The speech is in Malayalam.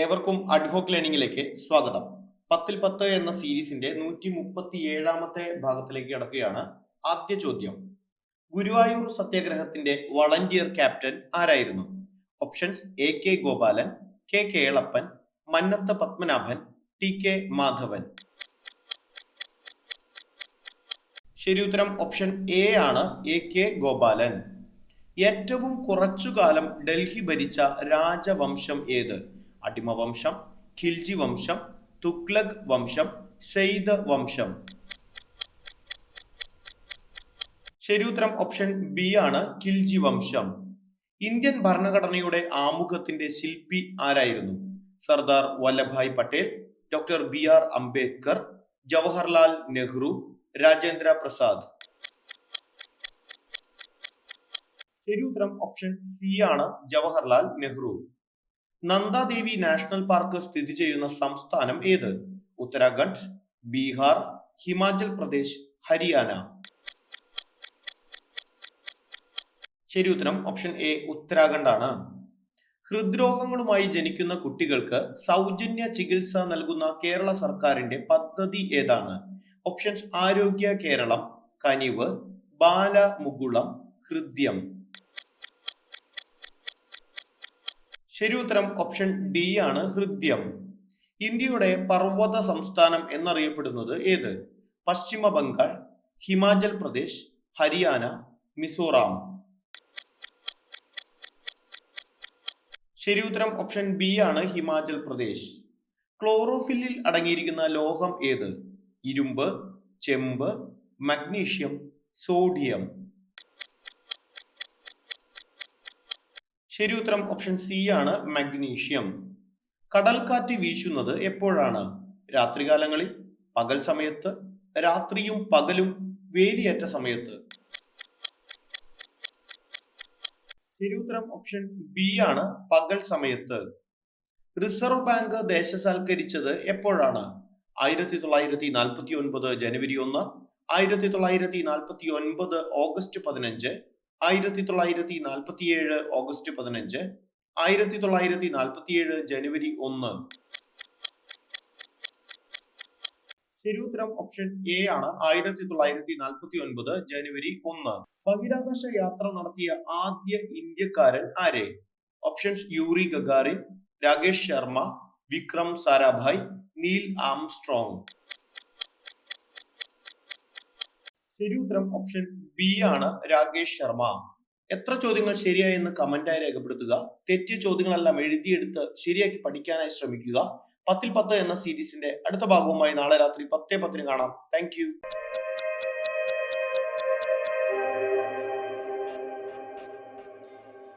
ഏവർക്കും അഡ്ഹോക്ക് ലേണിംഗിലേക്ക് സ്വാഗതം. 10-10 എന്ന സീരീസിന്റെ 137ാമത്തെ ഭാഗത്തിലേക്ക് കടക്കുകയാണ്. ആദ്യ ചോദ്യം: ഗുരുവായൂർ സത്യാഗ്രഹത്തിന്റെ വളണ്ടിയർ ക്യാപ്റ്റൻ ആരായിരുന്നു? Options: A K Gopalan, K Kelappan, Mannath Padmanabhan, T K Madhavan. ശരി ഉത്തരം ഓപ്ഷൻ എ ആണ്, എ കെ ഗോപാലൻ. ഏറ്റവും കുറച്ചുകാലം ഡൽഹി ഭരിച്ച രാജവംശം ഏത്? അടിമവംശം, ഖിൽജി വംശം, തുഗ്ലക് വംശം, സെയ്ദ് വംശം. ശരി ഉത്തരം ഓപ്ഷൻ ബി ആണ്, ഖിൽജി വംശം. ഇന്ത്യൻ ഭരണഘടനയുടെ ആമുഖത്തിന്റെ ശില്പി ആരായിരുന്നു? Sardar Vallabhbhai Patel, doctor B R Ambedkar, Jawaharlal Nehru, Rajendra Prasad. ശരി ഉത്തരം ഓപ്ഷൻ സി ആണ്, ജവഹർലാൽ നെഹ്റു. നന്ദാദേവി നാഷണൽ പാർക്ക് സ്ഥിതി ചെയ്യുന്ന സംസ്ഥാനം ഏത്? ഉത്തരാഖണ്ഡ്, ബീഹാർ, ഹിമാചൽ പ്രദേശ്, ഹരിയാന. ശരി ഉത്തരം ഓപ്ഷൻ എ, ഉത്തരാഖണ്ഡ് ആണ്. ഹൃദ്രോഗങ്ങളുമായി ജനിക്കുന്ന കുട്ടികൾക്ക് സൗജന്യ ചികിത്സ നൽകുന്ന കേരള സർക്കാരിന്റെ പദ്ധതി ഏതാണ്? ഓപ്ഷൻസ്: ആരോഗ്യ കേരളം, കനിവ്, ബാലമുകുളം, ഹൃദ്യം. ശരി ഉത്തരം ഓപ്ഷൻ ഡി ആണ്, ഹൃദ്യം. ഇന്ത്യയുടെ പർവ്വത സംസ്ഥാനം എന്നറിയപ്പെടുന്നത് ഏത്? പശ്ചിമ ബംഗാൾ, ഹിമാചൽ പ്രദേശ്, ഹരിയാന, മിസോറാം. ശരി ഉത്തരം ഓപ്ഷൻ ബി ആണ്, ഹിമാചൽ പ്രദേശ്. ക്ലോറോഫില്ലിൽ അടങ്ങിയിരിക്കുന്ന ലോഹം ഏത്? ഇരുമ്പ്, ചെമ്പ്, മഗ്നീഷ്യം, സോഡിയം. ശരി ഉത്തരം ഓപ്ഷൻ സി ആണ്, മഗ്നീഷ്യം. കടൽക്കാറ്റ് വീശുന്നത് എപ്പോഴാണ്? രാത്രികാലങ്ങളിൽ, പകൽ സമയത്ത്, രാത്രിയും പകലും, വേലിയേറ്റ സമയത്ത്. ശരി ഉത്തരം ഓപ്ഷൻ ബി ആണ്, പകൽ സമയത്ത്. റിസർവ് ബാങ്ക് ദേശസാൽക്കരിച്ചത് എപ്പോഴാണ്? 1949 ജനുവരി 1, 1949 ഓഗസ്റ്റ് 15, 1947 ഓഗസ്റ്റ് 15, 1947 ജനുവരി 1. ശരി ഉത്തരം ഓപ്ഷൻ എ ആണ്, 1949 ജനുവരി 1. ബഹിരാകാശ യാത്ര നടത്തിയ ആദ്യ ഇന്ത്യക്കാരൻ ആരെ? Options: Yuri Gagarin, Rakesh Sharma, Vikram Sarabhai, Neil Armstrong. ശരി ഉത്തരം ഓപ്ഷൻ ബി ആണ്, രാകേഷ് ശർമ്മ. എത്ര ചോദ്യങ്ങൾ ശരിയായെന്ന് കമന്റായി രേഖപ്പെടുത്തുക. തെറ്റിയ ചോദ്യങ്ങളെല്ലാം എഴുതിയെടുത്ത് ശരിയാക്കി പഠിക്കാനായി ശ്രമിക്കുക. 10-10 എന്ന സീരീസിന്റെ അടുത്ത ഭാഗവുമായി നാളെ രാത്രി 10:10 കാണാം. Thank you.